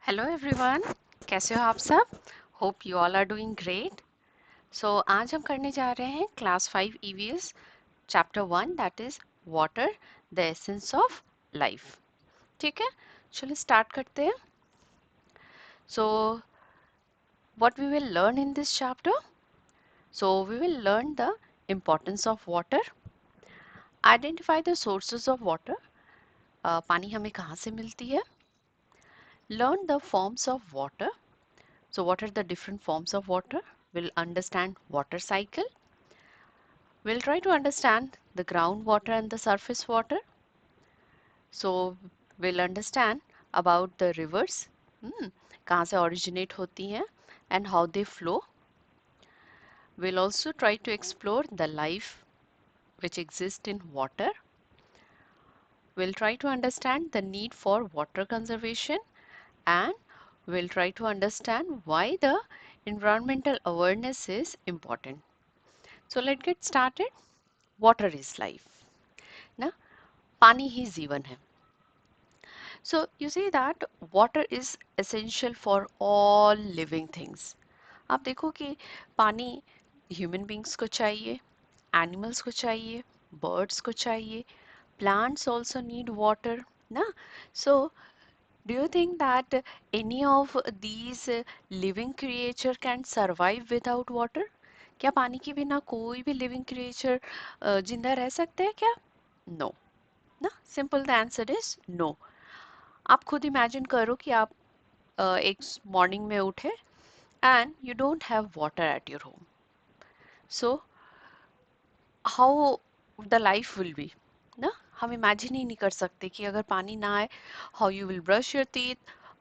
Hello everyone, कैसे हो आप सब? Hope you all are doing great. So आज हम करने जा रहे हैं class 5 EVS chapter 1 that is water the essence of life. ठीक है, चलो स्टार्ट करते हैं। So what we will learn in this chapter? So we will learn the importance of water, identify the sources of water, पानी हमें कहाँ से मिलती है, learn the forms of water. So what are the different forms of water? We'll understand water cycle. We'll try to understand the groundwater and the surface water. So we'll understand about the rivers, कहाँ से originate होती हैं and how they flow. We'll also try to explore the life which exists in water. We'll try to understand the need for water conservation, and we'll try to understand why the environmental awareness is important. So let's get started. Water is life. ना पानी ही जीवन है. So you see that water is essential for all living things. आप देखो कि पानी human beings को चाहिए, animals को चाहिए, birds को चाहिए, plants also need water. ना so do you think that any of these living creature can survive without water? क्या पानी के बिना कोई भी लिविंग क्रिएचर जिंदा रह सकते हैं क्या? नो. ना simple the answer is no. आप खुद इमेजिन करो कि आप एक मॉर्निंग में उठे and you don't have water at your home. So how the life will be. ना हम इमेजिन ही नहीं कर सकते कि अगर पानी ना आए, how you will brush your teeth,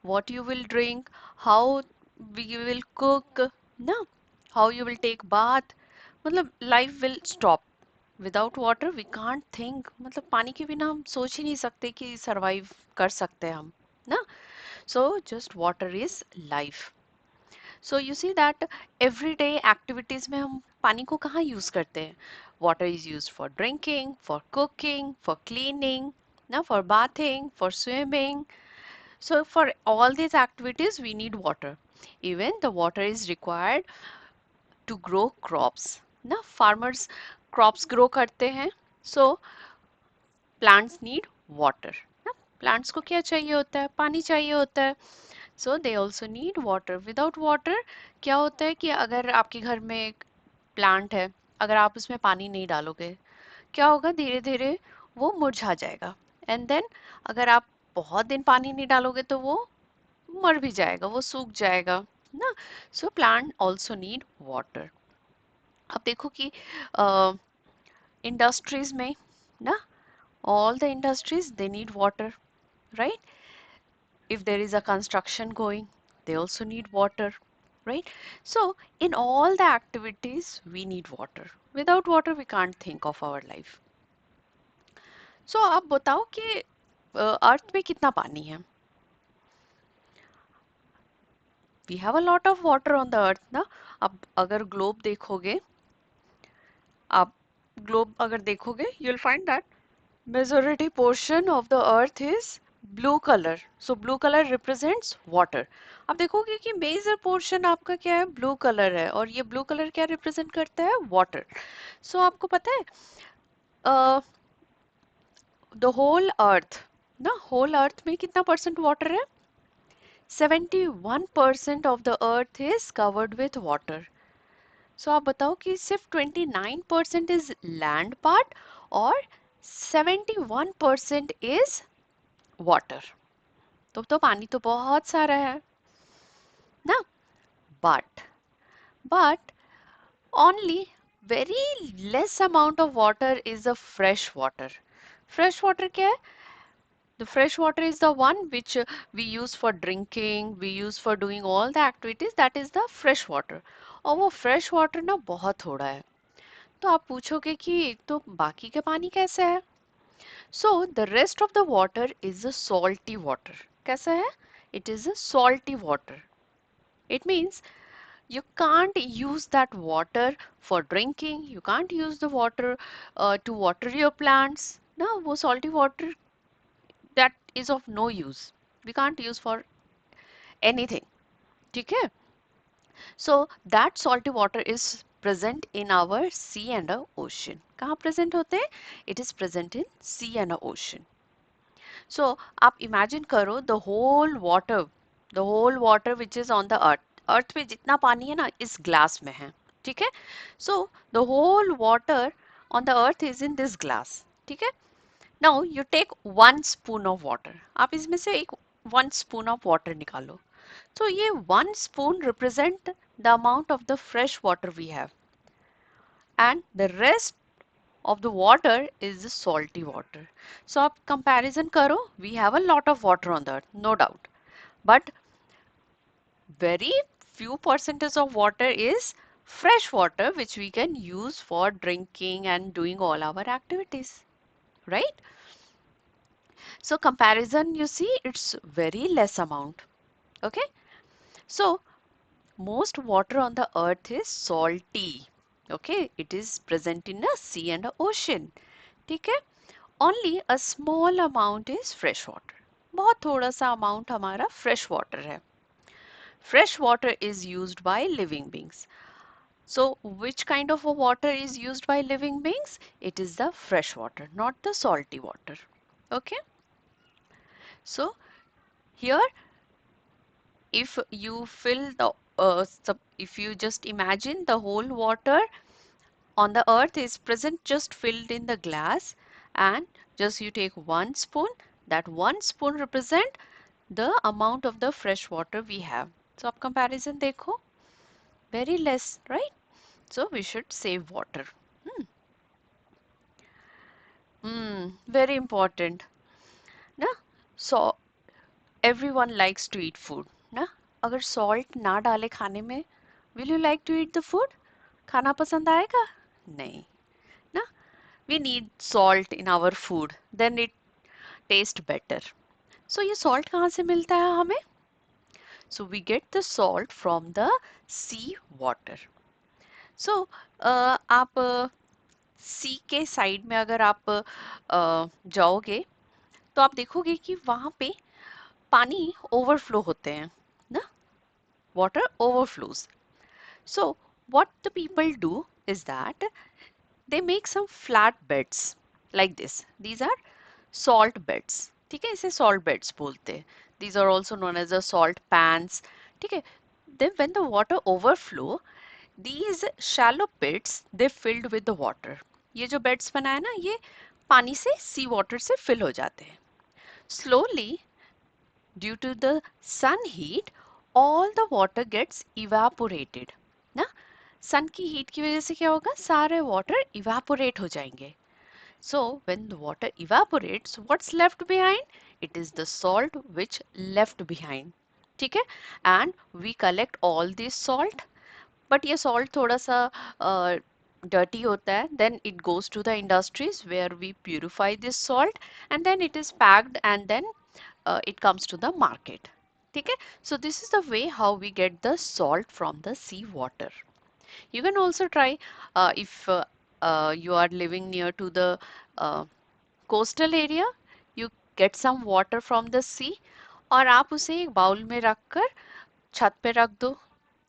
what you will drink, how we will cook, ना how you will take bath. मतलब life will stop. Without water we can't think. मतलब पानी के बिना हम सोच ही नहीं सकते कि सरवाइव कर सकते हैं हम. ना so just water is life. So you see that everyday activities में हम पानी को कहाँ यूज करते हैं? Water is used for drinking, for cooking, for cleaning, ना for bathing, for swimming. So for all these activities we need water. Even the water is required to grow crops. ना farmers crops grow करते हैं. So plants need water. ना plants को क्या चाहिए होता है? पानी चाहिए होता है. So they also need water. Without water क्या होता है कि अगर आपके घर में एक प्लांट है, अगर आप उसमें पानी नहीं डालोगे, क्या होगा? धीरे धीरे वो मुरझा जाएगा. एंड देन अगर आप बहुत दिन पानी नहीं डालोगे तो वो मर भी जाएगा, वो सूख जाएगा. ना सो प्लांट ऑल्सो नीड वाटर. अब देखो कि इंडस्ट्रीज में ना all the industries they need water, right? If there is a construction going, they also need water, right? So in all the activities we need water. Without water we can't think of our life. So आप बताओ कि अर्थ में कितना पानी है? We have a lot of water on the earth ना. अब अगर ग्लोब देखोगे, आप ग्लोब अगर देखोगे, you'll find that majority portion of the earth is blue color. So blue color represents water. आप देखोगे कि मेजर पोर्शन आपका क्या है? ब्लू कलर है. और ये ब्लू कलर क्या रिप्रेजेंट करता है? वाटर. सो आपको पता है द होल अर्थ ना, होल अर्थ में कितना परसेंट वाटर है? 71% of the earth is covered with water. So आप बताओ कि सिर्फ 29% इज लैंड पार्ट और 71% इज वाटर. तो पानी तो बहुत सारा है ना. But only very less amount of water is the fresh water. Fresh water क्या है? The fresh water is the one which we use for drinking, we use for doing all the activities. That is the fresh water. और वो fresh water ना बहुत थोड़ा है. तो आप पूछोगे कि तो बाकी का पानी कैसे है? So the rest of the water is a salty water. कैसा है? It is a salty water. It means you can't use that water for drinking. You can't use the water to water your plants. No, वो salty water that is of no use. We can't use for anything. ठीक है? So that salty water is present in our sea and our ocean. कहाँ present होते हैं? It is present in sea and ocean. So आप imagine करो the whole water which is on the earth. Earth पे जितना पानी है ना इस glass में है. ठीक है? So the whole water on the earth is in this glass. ठीक है? Now you take 1 spoon of water. आप इसमें से एक 1 spoon of water निकालो. So ये 1 spoon represent the amount of the fresh water we have, and the rest of the water is the salty water. So आप comparison करो, we have a lot of water on the earth, no doubt, but very few percentage of water is fresh water which we can use for drinking and doing all our activities, right? So comparison, you see, it's very less amount. Okay, so most water on the earth is salty. Okay, it is present in a sea and a ocean. ठीक है? Only a small amount is fresh water. बहुत थोड़ा सा amount हमारा fresh water है. Fresh water is used by living beings. So which kind of a water is used by living beings? It is the fresh water, not the salty water. Okay? So here, if you fill the if you just imagine the whole water on the earth is present just filled in the glass, and just you take 1 spoon, that 1 spoon represent the amount of the fresh water we have. So आप comparison देखो, very less, right? So we should save water. Very important ना. So everyone likes to eat food ना. अगर salt ना डाले खाने में, will you like to eat the food? खाना पसंद आएगा? नहीं ना. We need salt in our food, then it tastes better. So ये salt कहाँ से मिलता है हमें? So we get the salt from the sea water. So आप सी के साइड में अगर आप जाओगे तो आप देखोगे कि वहां पे पानी ओवरफ्लो होते हैं ना. Water overflows. So what the people do is that they make some flat beds like this. These are salt beds. ठीक है, इसे salt beds बोलते हैं. These are also known as the salt pans. ठीक है. Then when the water overflow, these shallow pits they filled with the water. ये जो beds बनाए ना ये पानी से sea water से fill हो जाते हैं. Slowly, due to the sun heat, all the water gets evaporated. ना सन की हीट की वजह से क्या होगा, सारे वाटर इवेपोरेट हो जाएंगे. So when the water evaporates, what's left behind? It is the salt which left behind. ठीक है? And we collect all this salt, but ये salt थोड़ा सा dirty होता है. Then it goes to the industries where we purify this salt, and then it is packed, and then it comes to the market. ठीक है? So this is the way how we get the salt from the sea water. You can also try if you are living near to the uh, coastal area, you get some water from the sea, और आप उसे एक bowl में रखकर छत पे रख दो,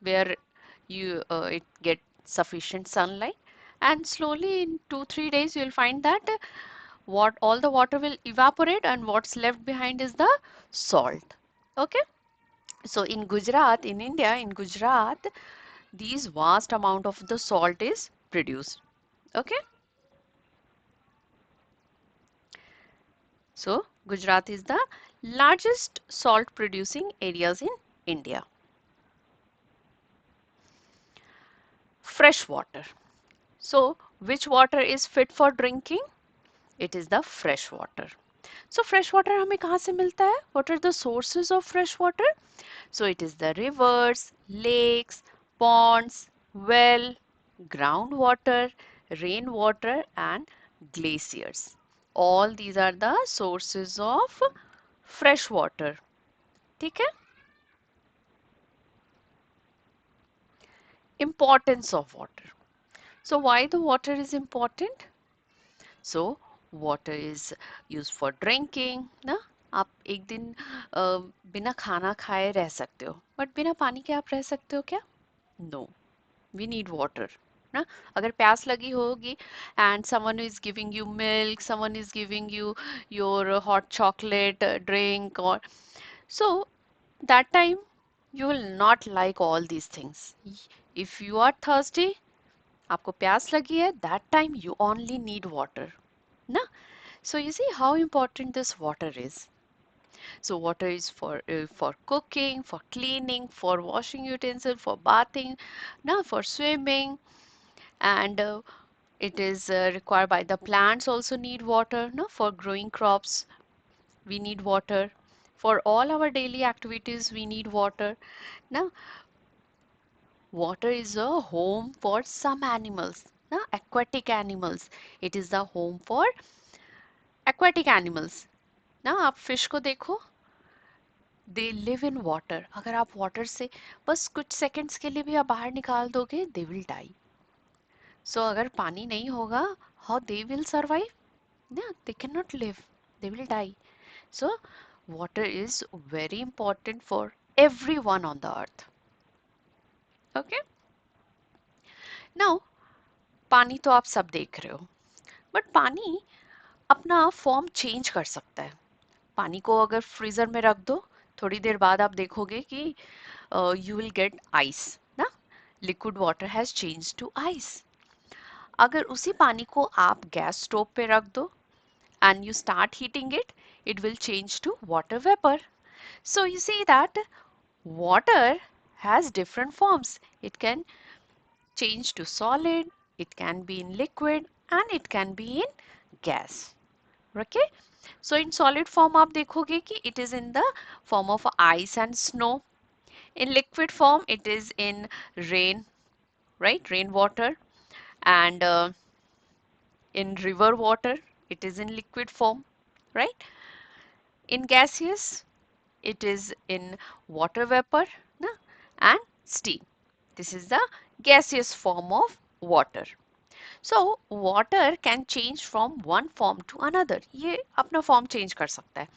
where you it get sufficient sunlight, and slowly in 2-3 days you'll find that what all the water will evaporate, and what's left behind is the salt. Okay, so in Gujarat, in India, in Gujarat, these vast amount of the salt is produced. Okay, so Gujarat is the largest salt producing areas in India. Fresh water. So which water is fit for drinking? It is the fresh water. So fresh water हमें कहाँ से मिलता है? What are the sources of fresh water? So it is the rivers, lakes, ponds, well, groundwater, rainwater, and glaciers. All these are the sources of fresh water. ठीक है? Importance of water. So why the water is important? So water is used for drinking. ना? आप एक दिन बिना खाना खाए रह सकते हो, बट बिना पानी के आप रह सकते हो क्या? नो, वी नीड वाटर ना। अगर प्यास लगी होगी and someone is giving you milk, someone is giving you your hot chocolate drink, और so that time you will not like all these things. If you are thirsty, आपको प्यास लगी है, that time you only need water ना. So you see how important this water is. So water is for cooking, for cleaning, for washing utensils, for bathing, na, for swimming, and it is required by the plants also need water, na, for growing crops. We need water. For all our daily activities, we need water. Now, water is a home for some animals, na, aquatic animals. It is the home for aquatic animals. ना आप fish को देखो, they live in water. अगर आप water से बस कुछ seconds के लिए भी आप बाहर निकाल दोगे, दे विल डाई. सो अगर पानी नहीं होगा, हाउ दे विल सर्वाइव? ना, they can not live, they will die. So water is very important for everyone on the earth. Okay, now पानी तो आप सब देख रहे हो, बट पानी अपना फॉर्म चेंज कर सकता है. पानी को अगर फ्रीजर में रख दो, थोड़ी देर बाद आप देखोगे कि you will get ice ना. liquid water has changed to ice. अगर उसी पानी को आप गैस स्टोव पे रख दो and you start heating it, it will change to water vapor. So you see that water has different forms. It can change to solid, it can be in liquid, and it can be in gas. Okay, so in solid form आप देखोगे कि it is in the form of ice and snow. In liquid form, it is in rain, right? Rainwater. And in river water, it is in liquid form, right? In gaseous, it is in water vapor, na? And steam. This is the gaseous form of water. So water can change from one form to another. ये अपना form change कर सकता है.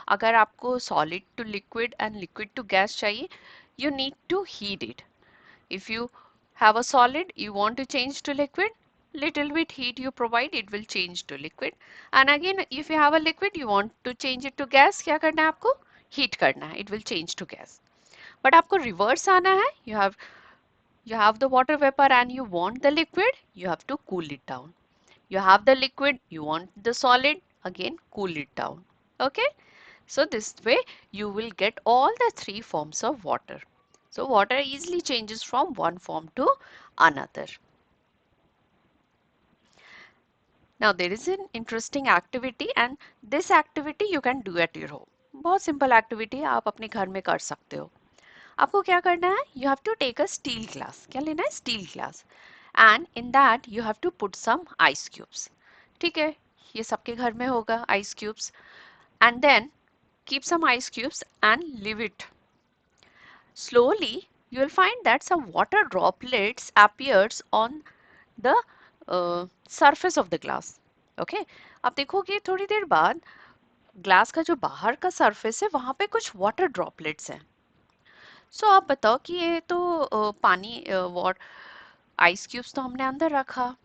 अगर आपको solid to liquid and liquid to gas चाहिए, you need to heat it. If you have a solid, you want to change to liquid, little bit heat you provide, it will change to liquid. And again, if you have a liquid, you want to change it to gas, क्या करना है आपको? Heat करना है, it will change to gas. But आपको reverse आना है, you have the water vapor and you want the liquid, you have to cool it down. You have the liquid, you want the solid, again cool it down. Okay? So this way you will get all the three forms of water. So water easily changes from one form to another. Now there is an interesting activity and this activity you can do at your home. बहुत simple activity आप अपने घर में कर सकते हो. आपको क्या करना है? You have to take a steel glass. क्या लेना है? Steel glass. And in that you have to put some ice cubes. ठीक है? ये सबके घर में होगा ice cubes. And then keep some ice cubes and leave it. Slowly, you will find that some water droplets appears on the surface of the glass. Okay? आप देखोगे थोड़ी देर बाद ग्लास का जो बाहर का सरफेस है वहां पे कुछ वाटर ड्रॉपलेट्स हैं. सो आप बताओ कि ये तो पानी आइस क्यूब्स तो हमने अंदर रखा,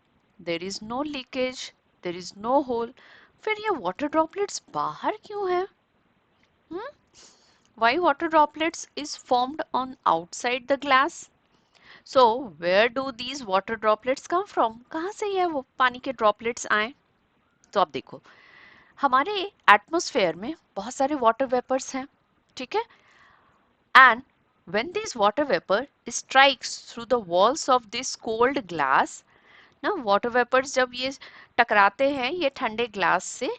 there is no leakage, there is no hole, फिर ये वाटर ड्रॉपलेट्स बाहर क्यों है? Why water droplets is formed on outside the glass? So where do these water droplets come from? कहाँ से ये वो पानी के droplets आए? तो आप देखो, हमारे एटमॉस्फेयर में बहुत सारे वाटर वेपर्स हैं, ठीक है? And when this water vapor strikes through the walls of this cold glass, ना water vapors जब ये टकराते हैं ये ठंडे ग्लास से,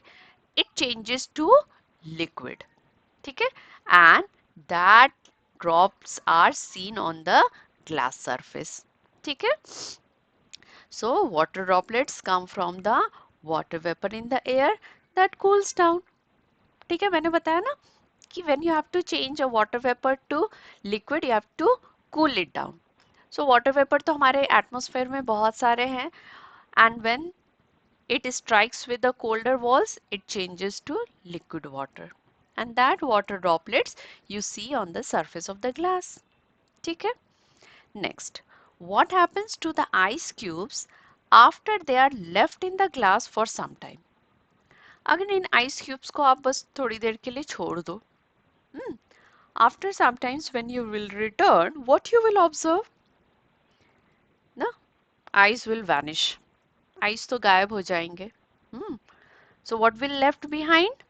it changes to liquid. ठीक है? And that drops are seen on the glass surface. ठीक है? So water droplets come from the water vapor in the air that cools down. ठीक है? मैंने बताया ना कि when you have to change a water vapor to liquid, you have to cool it down. So water vapor तो हमारे atmosphere में बहुत सारे हैं, and when it strikes with the colder walls, it changes to liquid water. and that water droplets you see on the surface of the glass. ठीक है? Next, what happens to the ice cubes after they are left in the glass for some time? अगर इन ice cubes को आप बस थोड़ी देर के लिए छोड़ दो, after some times when you will return, what you will observe? ना, ice will vanish. Ice तो गायब हो जाएंगे. So what will left behind?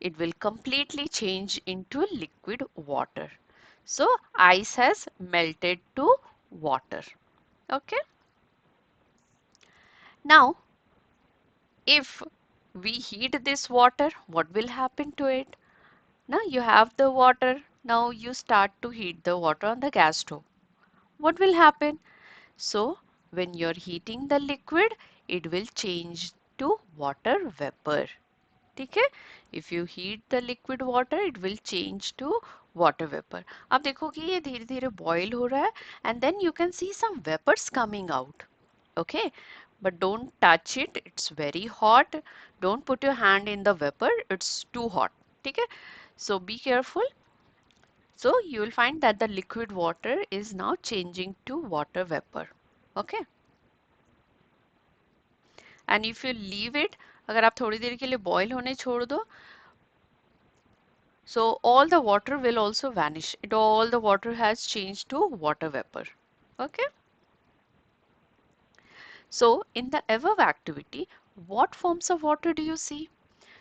It will completely change into liquid water. So ice has melted to water. Okay. Now, if we heat this water, what will happen to it? Now you have the water. Now you start to heat the water on the gas stove. What will happen? So when you're heating the liquid, it will change to water vapor. ठीक है? If you heat the liquid water, it will change to water vapor. आप देखोगे ये धीरे धीरे boil हो रहा है and then you can see some vapors coming out. Okay? But don't touch it. It's very hot. Don't put your hand in the vapor. It's too hot. ठीक है? So be careful. So you will find that the liquid water is now changing to water vapor. Okay? And if you leave it, अगर आप थोड़ी देर के लिए boil होने छोड़ दो, so all the water will also vanish. All the water has changed to water vapor. Okay. So in the above activity, what forms of water do you see?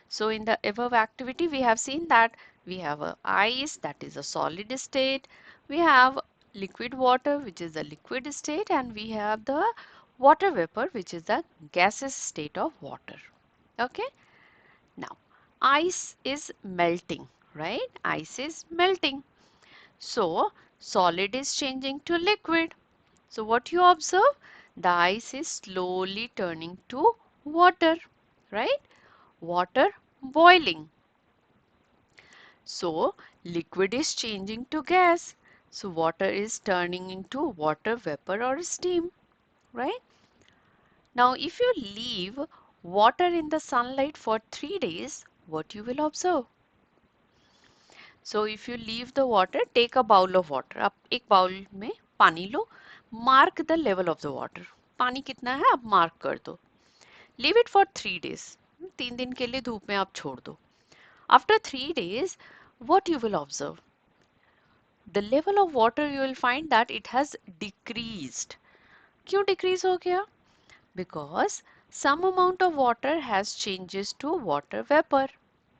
So in the above activity, we have seen that we have a ice, that is a solid state. We have liquid water, which is the liquid state, and we have the water vapor, which is the gaseous state of water. Okay. Now, ice is melting, right? Ice is melting. So, solid is changing to liquid. So, what you observe? The ice is slowly turning to water, right? Water boiling. So, liquid is changing to gas. So, water is turning into water vapor or steam, right? Now, if you leave water in the sunlight for 3 days, what you will observe? So if you leave the water, take a bowl of water. आप एक bowl में पानी लो. Mark the level of the water. पानी कितना है आप mark कर दो. Leave it for 3 days. 3 दिन के लिए धूप में आप छोड़ दो. After 3 days, what you will observe? The level of water you will find that it has decreased. क्यों decrease हो गया? Because some amount of water has changes to water vapor.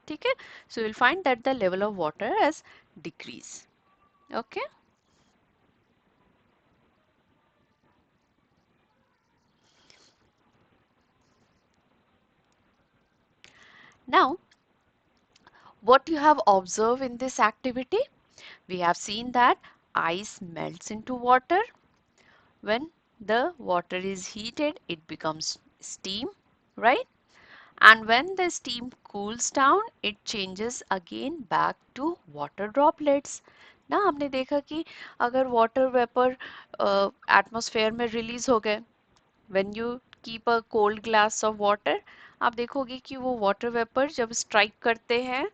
ठीक है? So you will find that the level of water has decreased. Okay. Now, what you have observed in this activity? We have seen that ice melts into water. When the water is heated, it becomes steam, right? And when the steam cools down, it changes again back to water droplets. ना हमने देखा कि अगर water vapor atmosphere में release हो गए, when you keep a cold glass of water, आप देखोगे कि वो water vapor जब strike करते हैं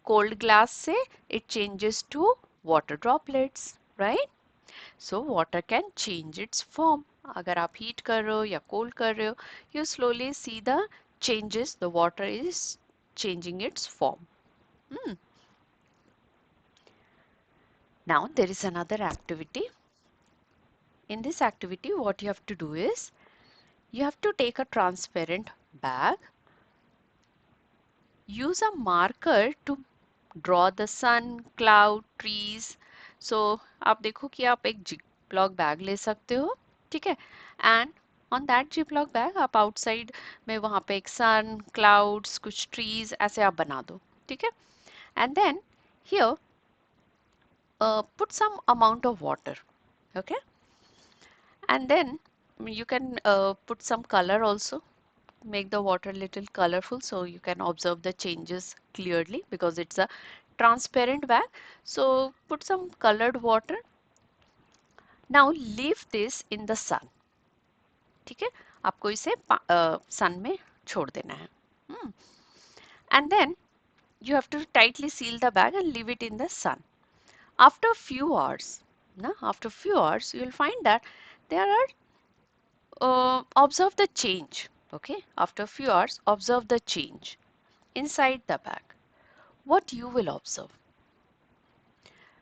cold glass से, it changes to water droplets, right? So water can change its form. अगर आप heat कर रहे हो या cold कर रहे हो, you slowly see the changes. The water is changing its form. Hmm. Now there is another activity. In this activity, what you have to do is you have to take a transparent bag, use a marker to draw the sun, cloud, trees. So आप देखो कि आप एक ziploc bag ले सकते हो, ठीक है? And on that ziploc bag आप outside में वहाँ पे एक sun, clouds, कुछ trees ऐसे आप बना दो, ठीक है? And then here put some amount of water, okay? And then you can put some color also, make the water little colorful so you can observe the changes clearly because it's a transparent bag. So put some colored water. Now leave this in the sun. ठीक है? आपको इसे sun में छोड़ देना है. And then you have to tightly seal the bag and leave it in the sun. After a few hours, you will find that there are observe the change. Okay, after a few hours, observe the change inside the bag. What you will observe?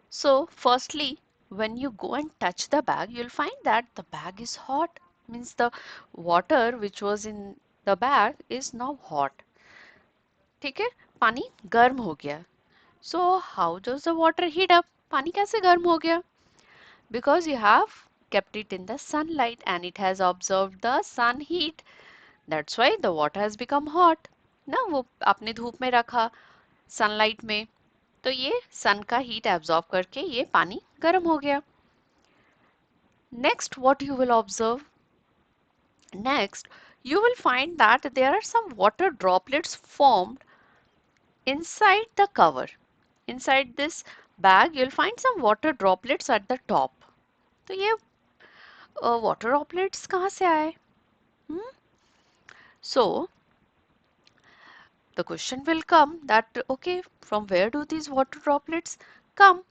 So, firstly, when you go and touch the bag, you'll find that the bag is hot. Means the water which was in the bag is now hot. ठीक है, पानी गर्म हो गया. So, how does the water heat up? पानी कैसे गर्म हो गया? Because you have kept it in the sunlight and it has absorbed the sun heat. That's why the water has become hot. ना वो आपने धूप में रखा सनलाइट में तो ये सन का हीट एब्जॉर्ब करके ये पानी गर्म हो गया. Next, what you will observe? Next, you will find that there are some water droplets formed inside the cover. Inside this bag, you'll find some water droplets at the top. तो ये water droplets कहाँ से आए? So, the question will come that okay, from where do these water droplets come?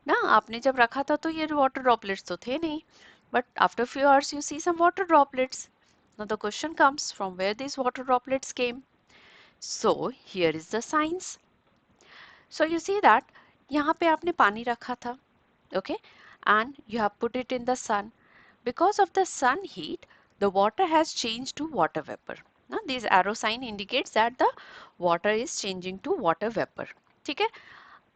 ना आपने जब रखा था तो ये water droplets तो थे नहीं. But after few hours you see some water droplets. Now the question comes from where these water droplets came. So here is the science. So you see that यहाँ पे आपने पानी रखा था, okay, and you have put it in the sun. Because of the sun heat, the water has changed to water vapor. Now this arrow sign indicates that the water is changing to water vapor. ठीक है?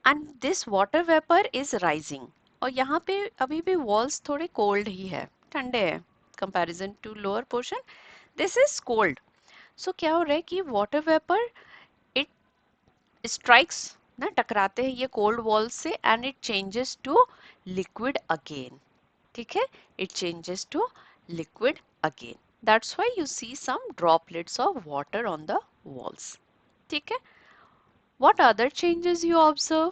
And this water vapor is rising. और यहाँ पे अभी भी walls थोड़े cold ही है, ठंडे हैं. Comparison to lower portion, this is cold. So क्या हो रहा है कि water vapor it strikes ना टकराते हैं ये cold walls से and it changes to liquid again. ठीक है? It changes to liquid again. That's why you see some droplets of water on the walls. ठीक है? What other changes you observe?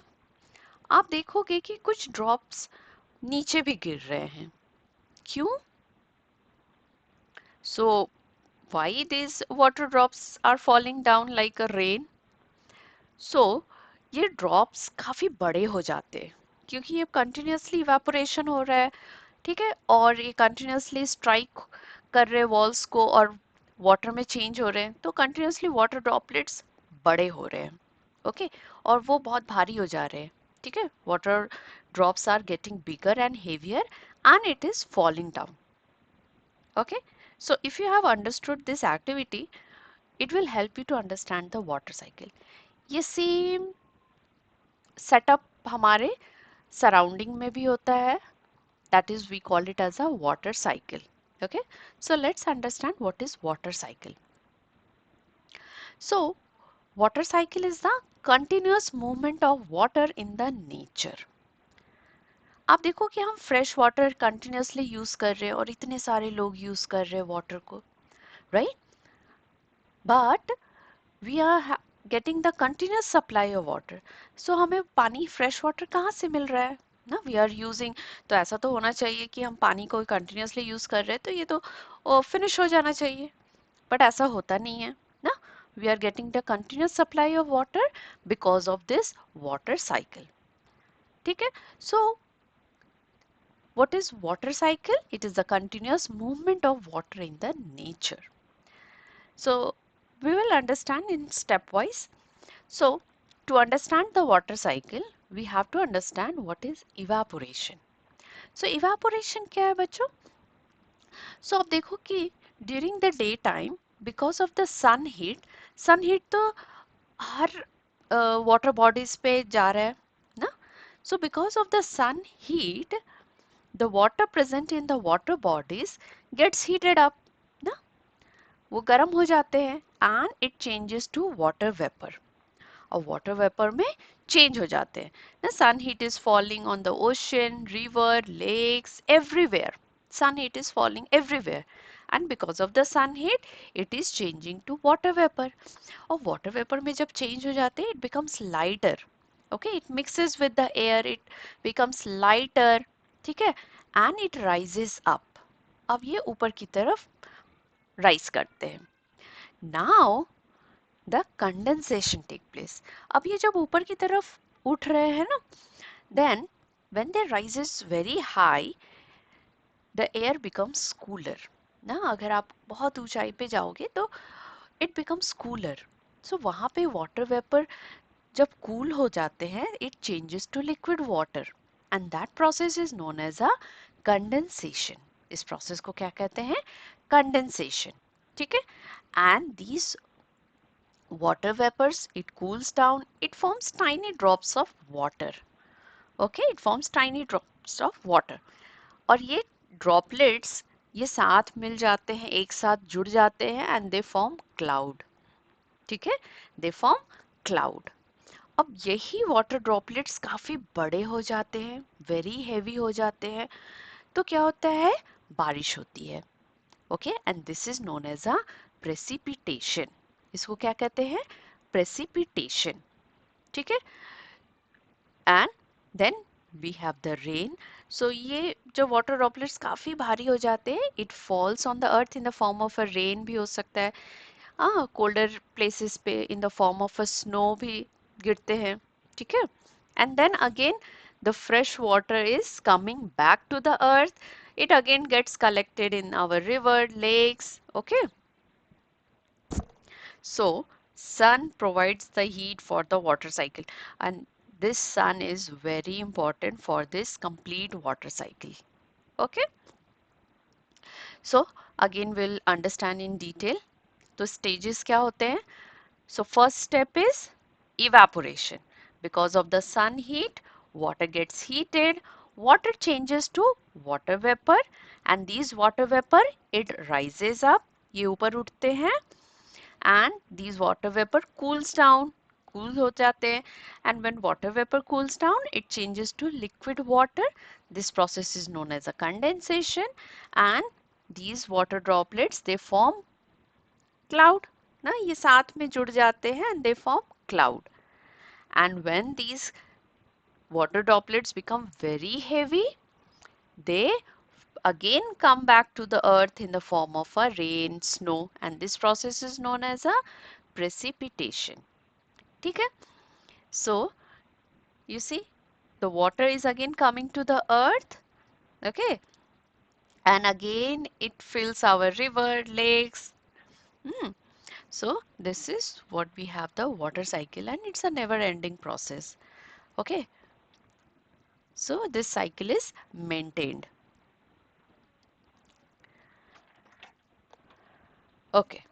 आप देखोगे कि कुछ ड्रॉप्स नीचे भी गिर रहे हैं. क्यों? So why these water drops are falling down like a rain? So ये ड्रॉप्स काफी बड़े हो जाते हैं क्योंकि ये कंटिन्यूसली इवेपोरेशन हो रहा है. ठीक है, और ये कंटिन्यूसली स्ट्राइक कर रहे वॉल्स को और वाटर में चेंज हो रहे हैं तो कंटिन्यूसली वाटर ड्रॉपलेट्स बड़े हो रहे हैं. ओके, और वो बहुत भारी हो जा रहे हैं. ठीक है, water drops are getting bigger and heavier and it is falling down. Okay, so if you have understood this activity, it will help you to understand the water cycle. ये सेम सेटअप हमारे surrounding में भी होता है. That is, we call it as a water cycle. Okay, so let's understand what is water cycle. So water cycle is the continuous movement of water in the nature. आप देखो कि हम fresh water continuously use कर रहे हैं और इतने सारे लोग यूज कर रहे हैं वाटर को, right? But we are getting the continuous supply of water. So हमें पानी फ्रेश वाटर कहाँ से मिल रहा है ना? We are using. तो ऐसा तो होना चाहिए कि हम पानी को कंटिन्यूसली यूज कर रहे हैं तो ये तो फिनिश हो जाना चाहिए. बट ऐसा होता नहीं है ना. We are getting the continuous supply of water because of this water cycle. ठीक है, सो what is water cycle? It is the continuous movement of water in the nature. So we will understand in stepwise. So to understand the water cycle, we have to understand what is evaporation. So evaporation क्या है बच्चों? So आप देखो कि during the day time, because of the sun heat तो हर water bodies पे जा रहा है ना? So because of the sun heat, the water present in the water bodies gets heated up ना, वो गर्म हो जाते हैं and it changes to water vapor. और water vapor में change हो जाते हैं ना. sun heat is falling on the ocean, river, lakes, everywhere. sun heat is falling everywhere and because of the sun heat it is changing to water vapor. और water vapor में जब change हो जाते हैं it becomes lighter. Okay, it mixes with the air, it becomes lighter. ठीक है, and it rises up. अब ये ऊपर की तरफ rise करते हैं. Now the condensation take place. अब ये जब ऊपर की तरफ उठ रहे हैं ना, then when they rises very high, the air becomes cooler. ना अगर आप बहुत ऊंचाई पे जाओगे तो it becomes cooler. So वहाँ पे water vapor जब cool हो जाते हैं, it changes to liquid water, and that process is known as a condensation. इस process को क्या कहते हैं? Condensation. ठीक है? And these water vapors, it cools down, it forms tiny drops of water. Okay, it forms tiny drops of water. और ये droplets ये साथ मिल जाते हैं, एक साथ जुड़ जाते हैं, and they form cloud. ठीक है? They form cloud. अब यही वाटर ड्रॉपलेट्स काफी बड़े हो जाते हैं, वेरी हेवी हो जाते हैं, तो क्या होता है? बारिश होती है. Okay, and this is known as a precipitation. इसको क्या कहते हैं? प्रेसिपिटेशन. ठीक है? And then we have the rain. So ये जो वाटर ड्रॉपलेट्स काफी भारी हो जाते हैं, it falls on the earth in the form of a rain भी हो सकता है. कोल्डर प्लेसेस पे in the form of a snow भी गिरते हैं. ठीक है? And then again the fresh water is coming back to the earth. It again gets collected in our river, lakes. Okay, so sun provides the heat for the water cycle, and this sun is very important for this complete water cycle. Okay, so again we'll understand in detail. तो stages क्या होते हैं? So first step is evaporation. Because of the sun heat, water gets heated, water changes to water vapor, and these water vapor, it rises up, ये ऊपर उठते हैं, and these water vapor cools down, cool हो जाते हैं, and when water vapor cools down, it changes to liquid water. This process is known as a condensation, and these water droplets, they form cloud. ना ये साथ में जुड़ जाते हैं and they form cloud. And when these water droplets become very heavy, they again come back to the earth in the form of a rain, snow, and this process is known as a precipitation. ठीक है? So you see, the water is again coming to the earth. Okay, and again it fills our river, lakes. Hmm. So this is what we have the water cycle, and it's a never ending process. Okay, so this cycle is maintained. Okay,